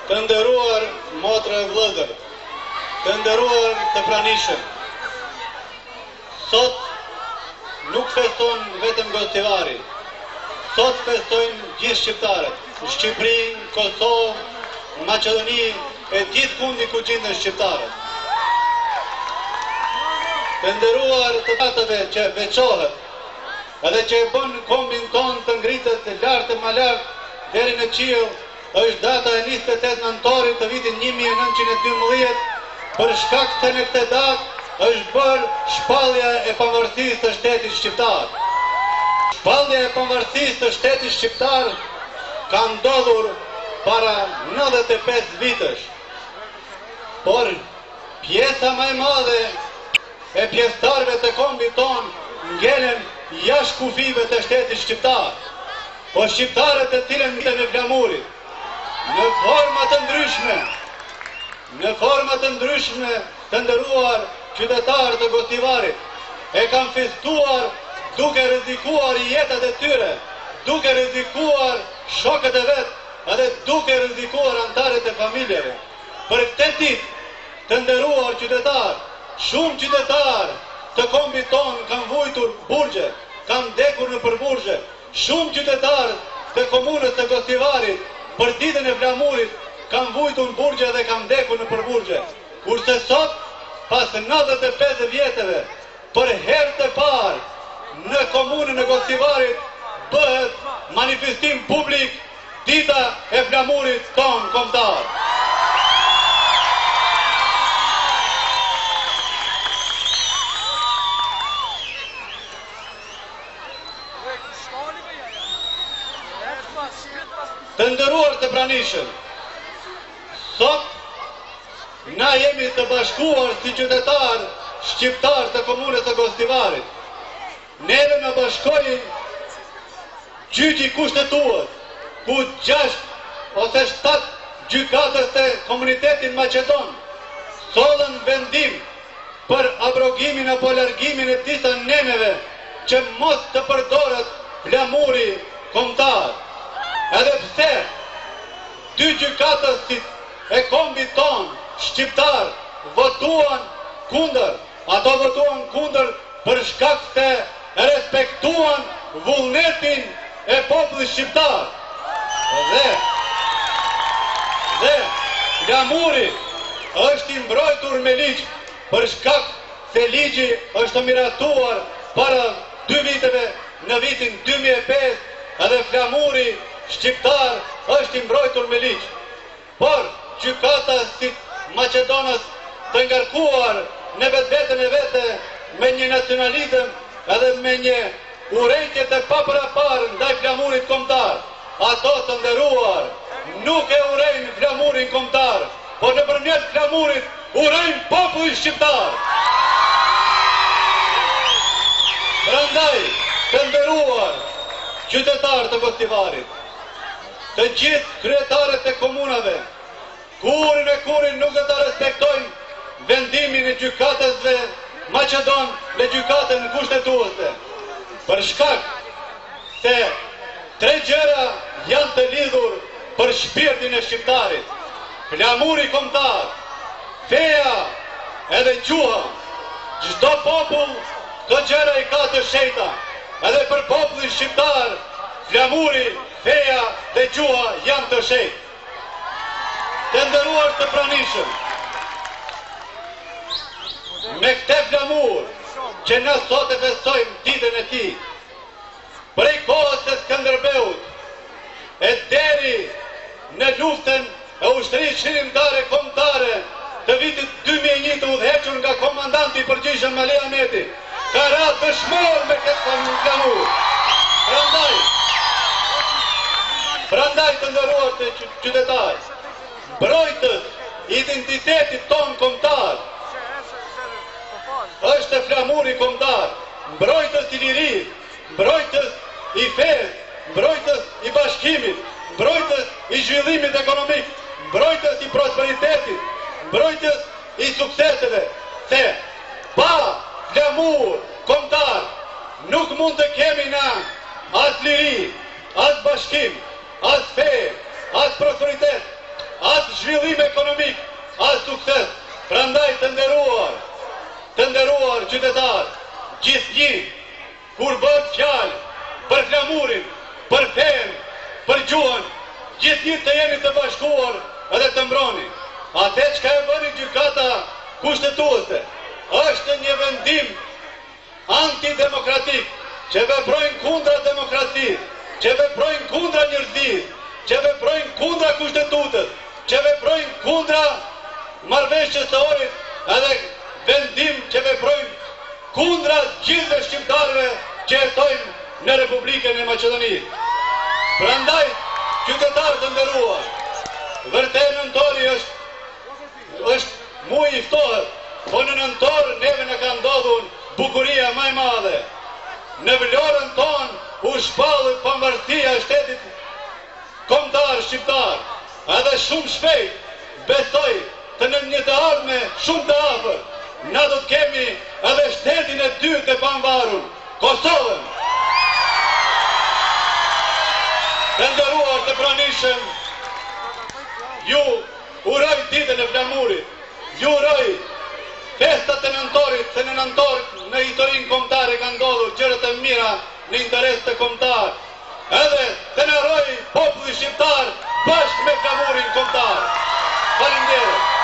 Të nderuar motra e vëllezër, të nderuar të pranishëm. Sot nuk feston vetëm Gostivari. Sot festojnë gjithë shqiptarët, në Shqipëri, në Kosovë, në Maqedoni e gjithë kundi ku gjenden shqiptarët. Të nderuar të datave që veçohet edhe që e bën kombin ton të ngritet lart e më lart deri në qiell, është data e 28 nëntorit të vitit 1912, për shkak se në këtë datë është bërë shpallja e pavarësisë të shtetit shqiptar. Shpallja e pavarësisë të shtetit shqiptar ka ndodhur para 95 vitesh. Por pjesa më e madhe e pjesëtarëve të kombit ton ngelen jashtë kufive të shtetit shqiptar. Po shqiptarët e cilën mitën e flamurit, në forma të ndryshme të nderuar qytetarë të Gostivarit, e kanë festuar duke rrezikuar jetat e tyre, duke rrezikuar shokët e vet, edhe duke rrezikuar anëtarët e familjeve. Për këtë ditë, të nderuar qytetarë, shumë qytetarë të kombit ton kanë vujtur burgje, kanë ndekur në përburgje, shumë qytetarë të komunës të Gostivarit për ditën e flamurit kanë vujtur në burgje dhe kanë ndekur në përburgje. Kurse sot, pas 95 vjetëve, për herë të parë në komunën e Gostivarit bëhet manifestim publik dita e flamurit ton kombëtar. Të nderuar të pranishëm, sot na jemi të bashkuar si qytetarë shqiptar të komunës të Gostivarit. Neve na bashkojnë gjyqi kushtetues, ku 6 ose 7 gjykatës të komunitetit Maqedon sollën vendim për abrogimin apo largimin e disa neneve që mos të përdoret flamuri kombëtar. Edhe pse 2 gjykatës e kombit ton shqiptar votuan kundër, ato votuan kundër për shkak se respektuan vullnetin e popullit shqiptar. Dhe flamuri është i mbrojtur me ligj për shkak se ligji është miratuar para 2 viteve në vitin 2005, edhe flamuri shqiptar është i mbrojtur me ligj. Por gjykata si Maqedonës të ngarkuar në vetveten e vete me një nacionalizëm edhe me një urrëtie të paparaparë ndaj flamurit kombëtar, ato të nderuar nuk e urrejnë flamurin kombëtar, por nëpërmjet flamurit urrejnë popullin shqiptar. Prandaj, të nderuar qytetarë të Gostivarit, të gjithë kryetarët e komunave, kurin nuk do ta respektojnë vendimin e gjykatësve Maqedon dhe gjykatën kushtetuese. Për shkak se 3 gjëra janë të lidhur për shpirtin e shqiptarit: flamuri kombëtar, feja edhe gjuha. Çdo popull këto gjëra i ka të shenjta. Edhe për popullin shqiptar, flamuri, feja dhe gjuha janë të shenjtë. Të nderuar të pranishëm, me këtë flamur që ne sot e festojmë ditën e tij, prej kohës së Skënderbeut e deri në luftën e ushtrisë shërimtare kombëtare të vitit 2001 të udhëhequr nga komandanti i përgjithshëm Ali Ahmeti, ka ratë dëshmor me këtë flamur. Prandaj të nderuar të qytetarë, mbrojtës identitetit ton kombëtar është flamuri kombëtar, mbrojtës i lirisë, mbrojtës i fesë, mbrojtës i bashkimit, mbrojtës i zhvillimit ekonomik, mbrojtës i prosperitetit, mbrojtës i sukseseve, se pa flamur kombëtar nuk mund të kemi na as liri, as bashkim, as fe, as prosperitet, as zhvillim ekonomik, as sukses. Prandaj të nderuar qytetar, gjithnjë, kur bëhet fjalë për flamurin, për fen, për gjuhën, gjithnjë të jeni të bashkuar edhe të mbroni. Atë çka e bëni gjykata kushtetuese është një vendim antidemokratik, që veprojnë kundra demokracisë, që veprojnë kundra njerëzisë, që veprojnë kundra kushtetutës, që veprojnë kundra marrëveshjes së orit, edhe vendim që veprojnë kundra gjithëve shqiptarëve që jetojnë në Republikën e Maqedonisë. Prandaj, qytetarë të nderuar, vërtet nëntori është muaj i ftohtë, po në nëntor neve në ka ndodhur bukuria më e madhe. Në Vlorën tonë u shpallë pavarësia e shtetit kombëtar shqiptar, edhe shumë shpejt besoj të në një të ardhme shumë të afër, na do të kemi edhe shtetin e dytë të pavarur, Kosovën. Të nderuar të pranishëm, ju uroj ditën e flamurit, ju uroj festat e nëntorit, se në nëntor në historinë kombëtare kanë ndodhur gjërat e mira në interes të kombëtar. Edhe të nderoj populli shqiptar bashkë me flamurin kombëtar. Faleminderit.